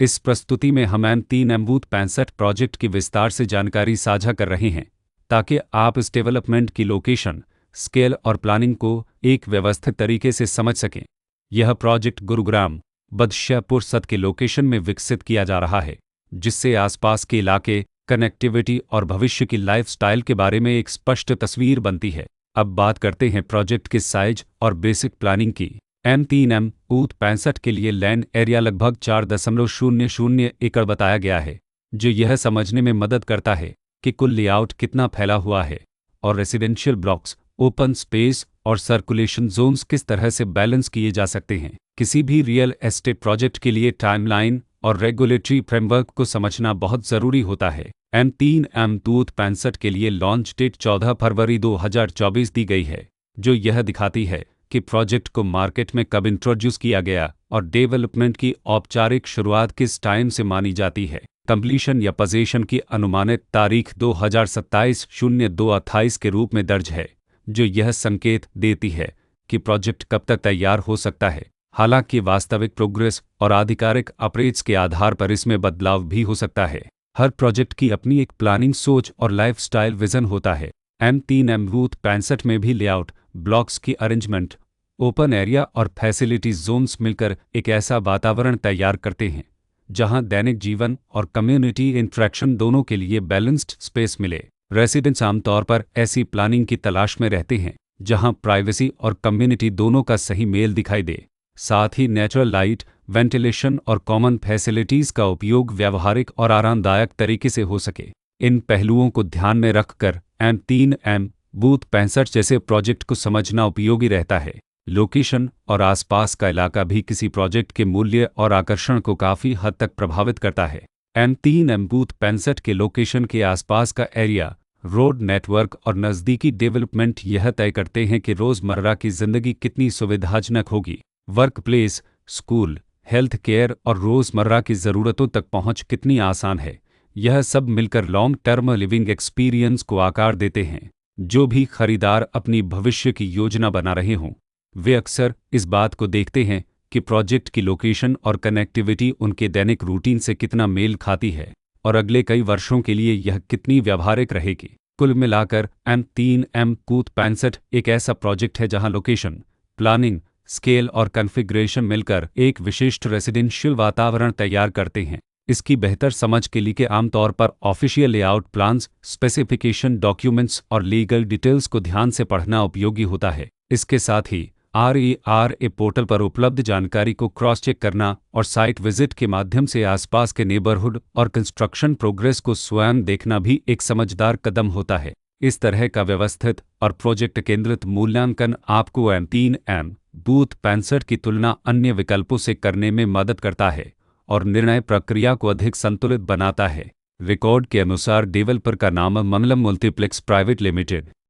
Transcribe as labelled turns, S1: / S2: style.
S1: इस प्रस्तुति में हम M3M बूथ 65 प्रोजेक्ट की विस्तार से जानकारी साझा कर रहे हैं ताकि आप इस डेवलपमेंट की लोकेशन, स्केल और प्लानिंग को एक व्यवस्थित तरीके से समझ सकें। यह प्रोजेक्ट गुरुग्राम, बदशाहपुर सत के लोकेशन में विकसित किया जा रहा है, जिससे आसपास के इलाके, कनेक्टिविटी और भविष्य की लाइफस्टाइल के बारे में एक स्पष्ट तस्वीर बनती है। अब बात करते हैं प्रोजेक्ट के साइज और बेसिक प्लानिंग की। M3M बूथ 65 के लिए लैंड एरिया लगभग 4.00 एकड़ बताया गया है, जो यह समझने में मदद करता है कि कुल लेआउट कितना फैला हुआ है और रेसिडेंशियल ब्लॉक्स, ओपन स्पेस और सर्कुलेशन जोन्स किस तरह से बैलेंस किए जा सकते हैं। किसी भी रियल एस्टेट प्रोजेक्ट के लिए टाइमलाइन और रेगुलेटरी फ्रेमवर्क को समझना बहुत ज़रूरी होता है। M3M बूथ 65 के लिए लॉन्च डेट 14 फरवरी 2024 दी गई है, जो यह दिखाती है कि प्रोजेक्ट को मार्केट में कब इंट्रोड्यूस किया गया और डेवलपमेंट की औपचारिक शुरुआत किस टाइम से मानी जाती है। कंप्लीशन या पोजीशन की अनुमानित तारीख 2027-02-28 के रूप में दर्ज है, जो यह संकेत देती है कि प्रोजेक्ट कब तक तैयार हो सकता है। हालांकि वास्तविक प्रोग्रेस और आधिकारिक अपरेट्स के आधार पर इसमें बदलाव भी हो सकता है। हर प्रोजेक्ट की अपनी एक प्लानिंग सोच और लाइफस्टाइल विजन होता है। M3M बूथ 65 में भी लेआउट, ब्लॉक्स की अरेंजमेंट, ओपन एरिया और फैसिलिटीज जोन्स मिलकर एक ऐसा वातावरण तैयार करते हैं जहां दैनिक जीवन और कम्युनिटी इंटरेक्शन दोनों के लिए बैलेंस्ड स्पेस मिले। रेसिडेंट्स आमतौर पर ऐसी प्लानिंग की तलाश में रहते हैं जहां प्राइवेसी और कम्युनिटी दोनों का सही मेल दिखाई दे। साथ ही नेचुरल लाइट, वेंटिलेशन और कॉमन फैसिलिटीज का उपयोग व्यावहारिक और आरामदायक तरीके से हो सके। इन पहलुओं को ध्यान में रखकर M3M बूथ 65 जैसे प्रोजेक्ट को समझना उपयोगी रहता है। लोकेशन और आसपास का इलाका भी किसी प्रोजेक्ट के मूल्य और आकर्षण को काफ़ी हद तक प्रभावित करता है। M3M बूथ 65 के लोकेशन के आसपास का एरिया, रोड नेटवर्क और नज़दीकी डेवलपमेंट यह तय करते हैं कि रोज़मर्रा की ज़िंदगी कितनी सुविधाजनक होगी। Work place, school, health care और रोज़मर्रा की ज़रूरतों तक पहुँच कितनी आसान है। यह सब मिलकर लॉन्ग टर्म लिविंग एक्सपीरियंस को आकार देते हैं। जो भी खरीदार अपनी भविष्य की योजना बना रहे हों, वे अक्सर इस बात को देखते हैं कि प्रोजेक्ट की लोकेशन और कनेक्टिविटी उनके दैनिक रूटीन से कितना मेल खाती है और अगले कई वर्षों के लिए यह कितनी व्यावहारिक रहेगी। कुल मिलाकर M3M बूथ 65 एक ऐसा प्रोजेक्ट है जहां लोकेशन, प्लानिंग, स्केल और कॉन्फ़िगरेशन मिलकर एक विशिष्ट रेसिडेंशियल वातावरण तैयार करते हैं। इसकी बेहतर समझ के लिए आमतौर पर official layout plans, specification documents और लीगल डिटेल्स को ध्यान से पढ़ना उपयोगी होता है। इसके साथ ही RERA पोर्टल पर उपलब्ध जानकारी को क्रॉस चेक करना और साइट विजिट के माध्यम से आसपास के नेबरहुड और कंस्ट्रक्शन प्रोग्रेस को स्वयं देखना भी एक समझदार कदम होता है। इस तरह का व्यवस्थित और प्रोजेक्ट केंद्रित मूल्यांकन आपको M3M बूथ 65 की तुलना अन्य विकल्पों से करने में मदद करता है और निर्णय प्रक्रिया को अधिक संतुलित बनाता है। रिकॉर्ड के अनुसार डेवलपर का नाम मंगलम मल्टीप्लेक्स प्राइवेट लिमिटेड